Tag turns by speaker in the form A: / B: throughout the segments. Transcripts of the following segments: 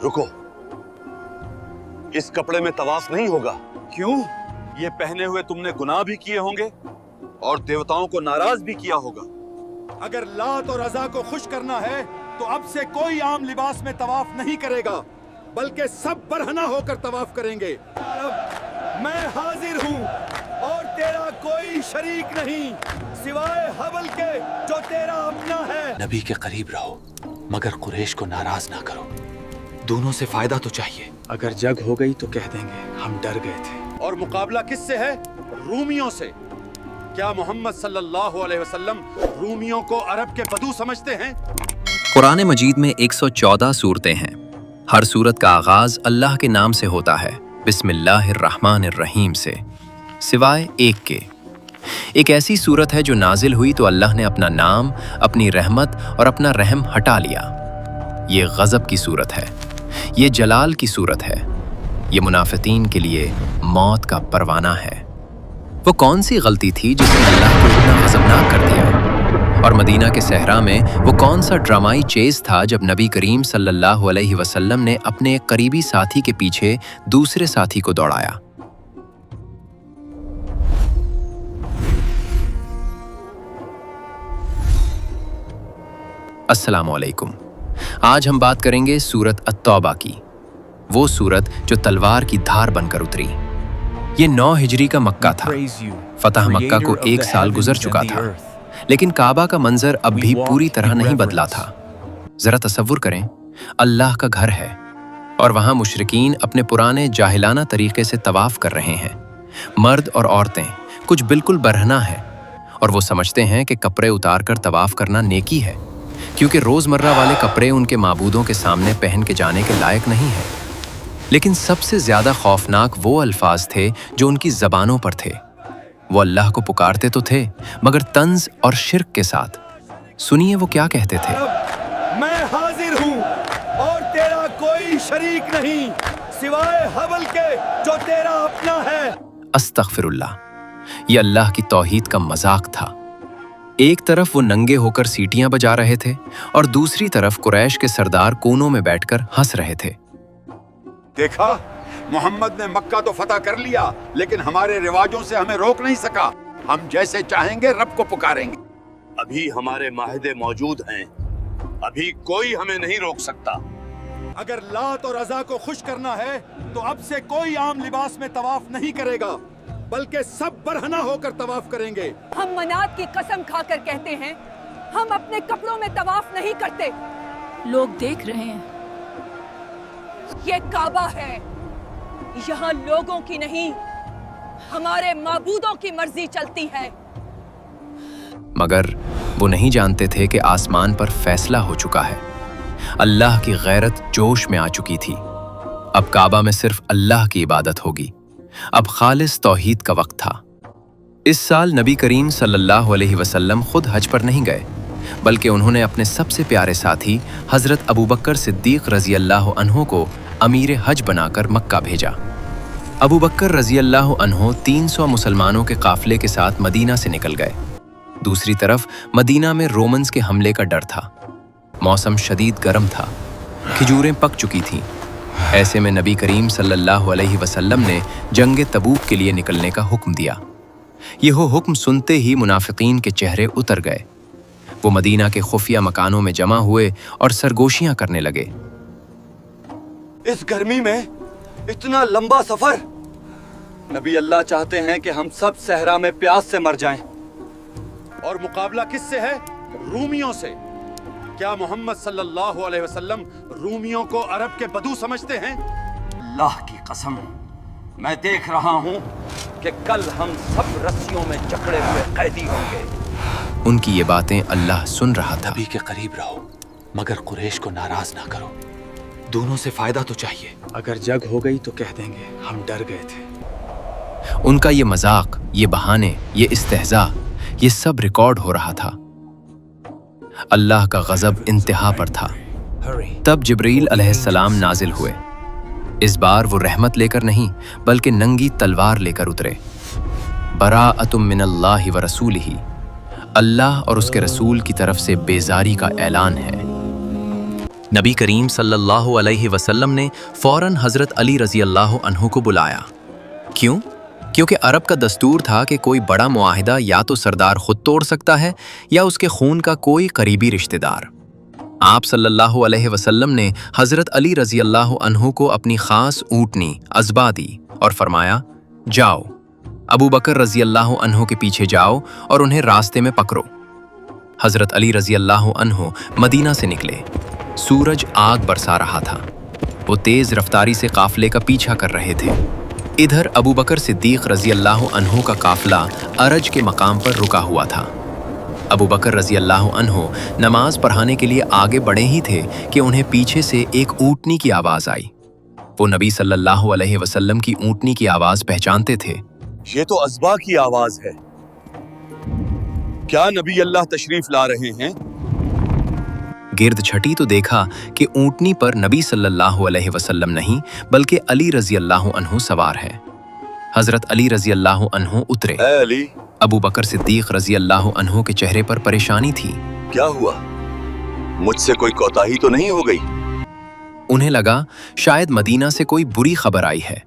A: रुको, इस कपड़े में तवाफ नहीं होगा।
B: क्यों? ये पहने हुए तुमने गुनाह भी किए होंगे और देवताओं को नाराज भी किया होगा। अगर लात और अज़ा को खुश करना है तो अब से कोई आम लिबास में तवाफ नहीं करेगा, बल्कि सब बरहना होकर तवाफ करेंगे। अब मैं हाजिर हूँ और तेरा कोई शरीक नहीं सिवाय हबल के जो तेरा अपना है।
C: नबी के करीब रहो मगर कुरैश को नाराज ना करो। दोनों से फायदा तो चाहिए।
D: अगर जंग हो गई तो कह देंगे हम डर गए थे।
B: और मुकाबला किससे है? रूमियों से। क्या मोहम्मद सल्लल्लाहु अलैहि वसल्लम रूमियों को अरब के बदू समझते हैं?
E: कुरान मजीद में 114 सूरतें हैं। हर सूरत का आगाज अल्लाह के नाम से होता है, बिस्मिल्लाहिर्रहमानिर्रहीम से, सिवाय एक के। एक ऐसी सूरत है जो नाजिल हुई तो अल्लाह ने अपना नाम, अपनी रहमत और अपना रहम हटा लिया। ये गज़ब की सूरत है, ये जलाल की सूरत है, ये मुनाफिकीन के लिए मौत का परवाना है। वो कौन सी गलती थी जिसने अल्लाह को इतना गज़बनाक कर दिया? और मदीना के सहरा में वो कौन सा ड्रामाई चेज़ था जब नबी करीम सल्लल्लाहु अलैहि वसल्लम ने अपने एक करीबी साथी के पीछे दूसरे साथी को दौड़ाया? अस्सलामु अलैकुम। आज हम बात करेंगे सूरत अत-तौबा की, वो सूरत जो तलवार की धार बनकर उतरी। ये 9 हिजरी का मक्का था। फतह मक्का को 1 साल गुजर चुका था, लेकिन काबा का मंजर अब भी पूरी तरह नहीं बदला था। जरा तसव्वुर करें, अल्लाह का घर है और वहां मुशरिकीन अपने पुराने जाहिलाना तरीके से तवाफ कर रहे हैं। मर्द और औरतें कुछ बिल्कुल बरहना है और वो समझते हैं कि कपड़े उतार कर तवाफ करना नेकी है, क्योंकि रोजमर्रा वाले कपड़े उनके माबूदों के सामने पहन के जाने के लायक नहीं है। लेकिन सबसे ज्यादा खौफनाक वो अल्फाज थे जो उनकी जबानों पर थे। वो अल्लाह को पुकारते तो थे मगर तंज और शिर्क के साथ। सुनिए वो क्या कहते थे।
B: मैं हाजिर हूँ और तेरा कोई शरीक नहीं सिवाय हबल के जो तेरा अपना है।
E: अस्तगफिरुल्लाह, ये अल्लाह की तौहीद का मजाक था। एक तरफ वो नंगे होकर सीटियां बजा रहे थे और दूसरी तरफ कुरैश के सरदार कोनों में बैठकर हंस रहे थे।
B: देखा, मोहम्मद ने मक्का तो फतह कर लिया, लेकिन हमारे रिवाजों से हमें रोक नहीं सका। हम जैसे चाहेंगे रब को पुकारेंगे।
A: अभी हमारे माहिदे मौजूद हैं, अभी कोई हमें नहीं रोक सकता।
B: अगर लात और अज़ा को खुश करना है तो अब से कोई आम लिबास में तवाफ नहीं करेगा, बल्कि सब बरहना होकर तवाफ करेंगे।
F: हम मनात की कसम खाकर कहते हैं, हम अपने कपड़ों में तवाफ नहीं करते।
G: लोग देख रहे हैं।
F: ये काबा है, यहाँ लोगों की नहीं, हमारे माबूदों की मर्जी चलती है।
E: मगर वो नहीं जानते थे कि आसमान पर फैसला हो चुका है। अल्लाह की गैरत जोश में आ चुकी थी। अब काबा में सिर्फ अल्लाह की इबादत होगी। अब खालिस तौहीद का वक्त था। इस साल नबी करीम सल्लल्लाहु अलैहि वसल्लम खुद हज पर नहीं गए, बल्कि उन्होंने अपने सबसे प्यारे साथी हजरत अबू बकर सिद्दीक रजी अल्लाह अन्हु को अमीर हज बनाकर मक्का भेजा। अबू बकर रजी अल्लाह अन्हु 300 मुसलमानों के काफिले के साथ मदीना से निकल गए। दूसरी तरफ मदीना में रोमन्स के हमले का डर था। मौसम शदीद गर्म था, खिजूरें पक चुकी थीं। ऐसे में नबी करीम सल्लल्लाहु अलैहि वसल्लम ने जंग तबूक के लिए निकलने का हुक्म दिया। यह हुक्म सुनते ही मुनाफिकीन के चेहरे उतर गए। वो मदीना के खुफिया मकानों में जमा हुए और सरगोशियां करने लगे।
B: इस गर्मी में इतना लंबा सफर, नबी अल्लाह चाहते हैं कि हम सब सहरा में प्यास से मर जाएं। और मुकाबला किससे है? रूमियों से। क्या मोहम्मद सल्लल्लाहु अलैहि वसल्लम रूमियों को अरब के बदू समझते हैं?
H: अल्लाह की कसम, मैं देख रहा हूँ कि कल हम सब रस्सियों में जकड़े हुए कैदी होंगे।
E: उनकी ये बातें अल्लाह सुन रहा था।
C: नबी के करीब रहो मगर कुरैश को नाराज ना करो। दोनों से फायदा तो चाहिए।
D: अगर जंग हो गई तो कह देंगे हम डर गए थे।
E: उनका ये मजाक, ये बहाने, ये इस्तेहजा, ये सब रिकॉर्ड हो रहा था। अल्लाह का गजब इंतहा पर था। तब जिब्रील अलैहिस्सलाम नाजिल हुए। इस बार वो रहमत लेकर नहीं बल्कि नंगी तलवार लेकर उतरे। बराअतुम मिनल्लाहि व रसूलिही, अल्लाह और उसके रसूल की तरफ से बेजारी का ऐलान है। नबी करीम सल्लल्लाहु अलैहि वसल्लम ने फौरन हज़रत अली रज़ी अल्लाह अन्हु को बुलाया। क्यों? क्योंकि अरब का दस्तूर था कि कोई बड़ा मुआहिदा या तो सरदार खुद तोड़ सकता है या उसके खून का कोई करीबी रिश्तेदार। आप सल्लल्लाहु अलैहि वसल्लम ने हज़रत अली रज़ी अल्लाह अन्हु को अपनी ख़ास ऊँटनी अज़बा दी और फरमाया, जाओ अबू बकर रज़ी अल्लाह अन्हु के पीछे जाओ और उन्हें रास्ते में पकड़ो। हज़रत अली रज़ी अल्लाह अन्हु मदीना से निकले। सूरज आग बरसा रहा था। वो तेज़ रफ्तारी से काफ़िले का पीछा कर रहे थे। इधर अबू बकर सिद्दीक़ रज़ी अल्लाह अन्हु का काफ़िला अरज के मकाम पर रुका हुआ था। अबू बकर रज़ी अल्लाह अन्हु नमाज पढ़ाने के लिए आगे बढ़े ही थे कि उन्हें पीछे से एक ऊँटनी की आवाज़ आई। वो नबी सल्लल्लाहु अलैहि वसल्लम की ऊँटनी की आवाज़ पहचानते थे।
B: ये तो अज़बा की आवाज है। क्या नबी अल्लाह तशरीफ ला रहे हैं?
E: गिर्द छटी तो देखा कि ऊँटनी पर नबी सल्लल्लाहु अलैहि वसल्लम नहीं बल्कि अली रज़ी अल्लाह अन्हु सवार है। हज़रत अली रज़ी अल्लाह अन्हु उतरे।
B: ऐ अली,
E: अबू बकर सिद्दीक़ रज़ी अल्लाह अन्हु के चेहरे पर परेशानी थी।
B: क्या हुआ? मुझसे कोई कोताही तो नहीं हो गई?
E: उन्हें लगा शायद मदीना से कोई बुरी खबर आई है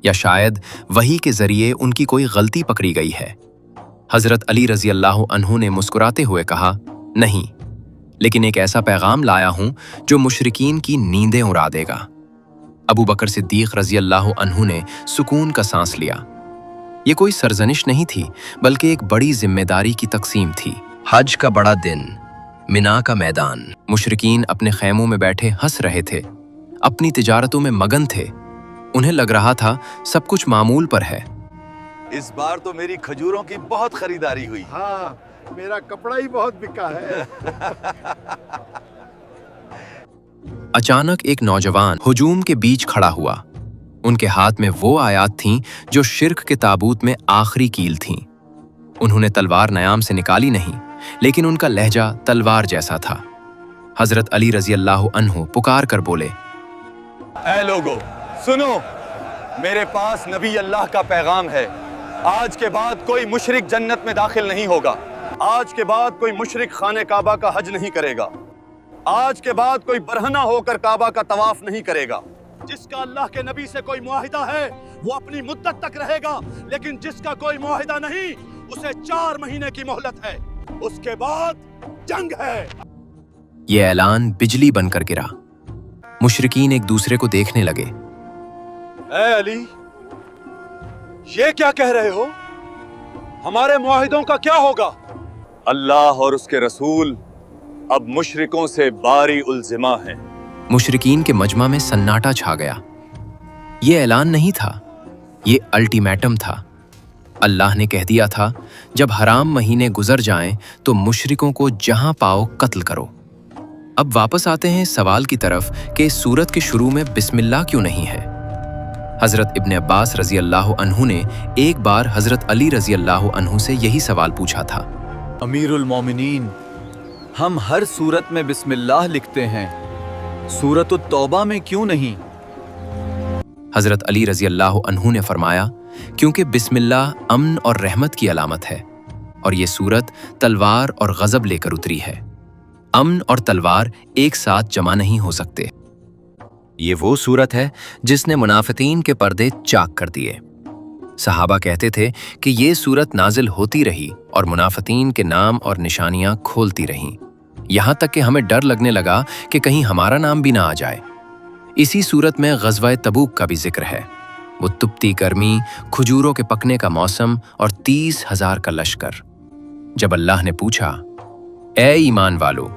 E: या शायद वही के जरिए उनकी कोई गलती पकड़ी गई है। हज़रत अली रज़ी अल्लाह अन्हु ने मुस्कुराते हुए कहा, नहीं, लेकिन एक ऐसा पैगाम लाया हूं जो मुशरिकीन की नींदें उड़ा देगा। अबू बकर सिद्दीक़ रज़ी अल्लाह अन्हु ने सुकून का सांस लिया। ये कोई सरजनिश नहीं थी बल्कि एक बड़ी जिम्मेदारी की तकसीम थी। हज का बड़ा दिन, मिना का मैदान। मुशरिकीन अपने खैमों में बैठे हंस रहे थे, अपनी तिजारतों में मगन थे। उन्हें लग रहा था सब कुछ मामूल पर है।
B: इस बार तो मेरी खजूरों की बहुत खरीदारी हुई।
I: हाँ, मेरा कपड़ा ही बहुत बिका है।
E: अचानक एक नौजवान हुजूम के बीच खड़ा हुआ। उनके हाथ में वो आयात थीं जो शिर्क के ताबूत में आखिरी कील थीं। उन्होंने तलवार नयाम से निकाली नहीं, लेकिन उनका लहजा तलवार जैसा था। हज़रत अली रज़ी अल्लाह अन्हु पुकार कर बोले,
B: ऐ लोगो सुनो, मेरे पास नबी अल्लाह का पैगाम है। आज के बाद कोई मुशरिक जन्नत में दाखिल नहीं होगा। आज के बाद कोई मुशरिक खाने काबा का हज नहीं करेगा। आज के बाद कोई बरहना होकर काबा का तवाफ नहीं करेगा। जिसका अल्लाह के नबी से कोई मुआहिदा है वो अपनी मुद्दत तक रहेगा, लेकिन जिसका कोई मुआहिदा नहीं उसे 4 महीने की मोहलत है। उसके बाद जंग है।
E: ये ऐलान बिजली बनकर गिरा। मुशरिकीन एक दूसरे को देखने लगे।
B: ऐ अली, ये क्या कह रहे हो? हमारे मुआहिदों का क्या होगा? अल्लाह और उसके रसूल अब मुशरिकों से बारी उल्जिमा हैं।
E: मुशरिकीन के मजमा में सन्नाटा छा गया। ये ऐलान नहीं था, ये अल्टीमेटम था। अल्लाह ने कह दिया था, जब हराम महीने गुजर जाएं तो मुशरिकों को जहां पाओ कत्ल करो। अब वापस आते हैं सवाल की तरफ कि इस सूरत के शुरू में बिस्मिल्लाह क्यों नहीं है। हज़रत इब्न अब्बास रज़ी अल्लाह अन्हु ने एक बार हज़रत अली रज़ी अल्लाह अन्हु से यही सवाल पूछा था।
D: अमीरुल मोमिनीन, हम हर सूरत में बिस्मिल्लाह लिखते हैं, सूरत तौबा में क्यों नहीं?
E: हज़रत अली रज़ी अल्लाह अन्हु ने फरमाया, क्योंकि बिस्मिल्लाह अमन और रहमत की अलामत है और ये सूरत तलवार और गज़ब लेकर उतरी है। अमन और तलवार एक साथ जमा नहीं हो सकते। ये वो सूरत है जिसने मुनाफिकीन के पर्दे चाक कर दिए। सहाबा कहते थे कि ये सूरत नाजिल होती रही और मुनाफिकीन के नाम और निशानियां खोलती रहीं, यहाँ तक कि हमें डर लगने लगा कि कहीं हमारा नाम भी ना आ जाए। इसी सूरत में ग़ज़वा तबूक का भी जिक्र है। वो तुपती गर्मी, खजूरों के पकने का मौसम और 30,000 का लश्कर। जब अल्लाह ने पूछा, ए ईमान वालो,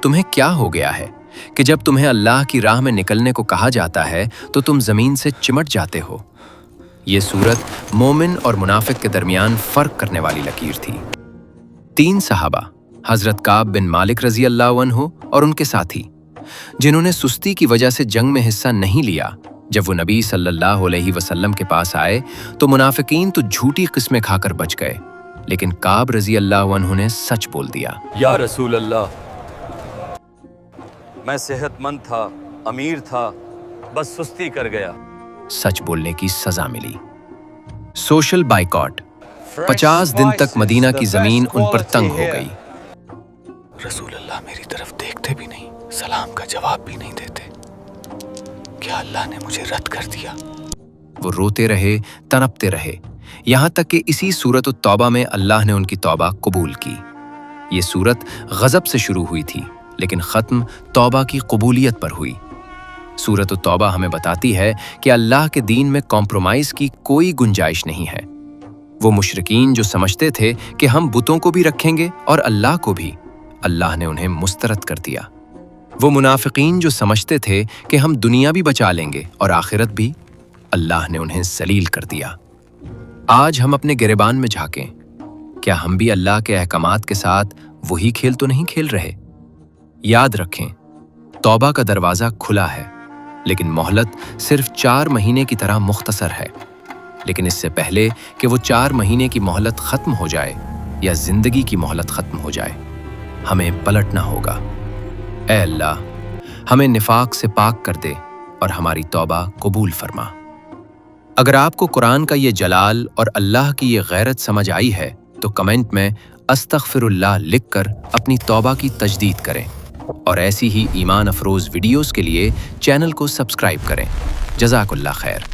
E: तुम्हें क्या हो गया है कि जब तुम्हें अल्लाह की राह में निकलने को कहा जाता है तो तुम ज़मीन से चिमट जाते हो। ये सूरत मोमिन और मुनाफिक के दरमियान फ़र्क करने वाली लकीर थी। 3 सहाबा, हज़रत काब बिन मालिक रज़ी अल्लाह अन्हु और उनके साथी, जिन्होंने सुस्ती की वजह से जंग में हिस्सा नहीं लिया, जब वो नबी सल्लल्लाहु अलैहि वसल्लम के पास आए तो मुनाफिकीन तो झूठी किस्में खाकर बच गए, लेकिन काब रज़ी अल्लाह अन्हु ने सच बोल दिया।
B: या रसूल अल्लाह, मैं सेहतमंद था, अमीर था, बस सुस्ती कर गया।
E: सच बोलने की सजा मिली। Social boycott. 50 दिन तक मदीना की जमीन उन पर तंग हो गई।
C: रसूल अल्लाह मेरी तरफ देखते भी नहीं, सलाम का जवाब भी नहीं देते। क्या अल्लाह ने मुझे रद्द कर दिया?
E: वो रोते रहे, तड़पते रहे, यहाँ तक कि इसी सूरत तौबा में अल्लाह ने उनकी तौबा कबूल की। ये सूरत गज़ब से शुरू हुई थी, लेकिन ख़त्म तौबा की कबूलियत पर हुई। सूरत तौबा हमें बताती है कि अल्लाह के दीन में कॉम्प्रोमाइज़ की कोई गुंजाइश नहीं है। वो मुशरिकीन जो समझते थे कि हम बुतों को भी रखेंगे और अल्लाह को भी, अल्लाह ने उन्हें मुस्तरद कर दिया। वो मुनाफिकीन जो समझते थे कि हम दुनिया भी बचा लेंगे और आखिरत भी, अल्लाह ने उन्हें जलील कर दिया। आज हम अपने गिरेबान में झांकें, क्या हम भी अल्लाह के अहकामात के साथ वही खेल तो नहीं खेल रहे? याद रखें, तौबा का दरवाज़ा खुला है, लेकिन मोहलत सिर्फ 4 महीने की तरह मुख्तसर है। लेकिन इससे पहले कि वो 4 महीने की मोहलत ख़त्म हो जाए या ज़िंदगी की मोहलत ख़त्म हो जाए, हमें पलटना होगा। ऐ अल्लाह, हमें निफाक से पाक कर दे और हमारी तौबा कबूल फरमा। अगर आपको कुरान का ये जलाल और अल्लाह की ये गैरत समझ आई है तो कमेंट में अस्तगफिरुल्लाह लिखकर अपनी तौबा की तजदीद करें और ऐसी ही ईमान अफरोज़ वीडियोस के लिए चैनल को सब्सक्राइब करें। जज़ाकुल्लाह खैर।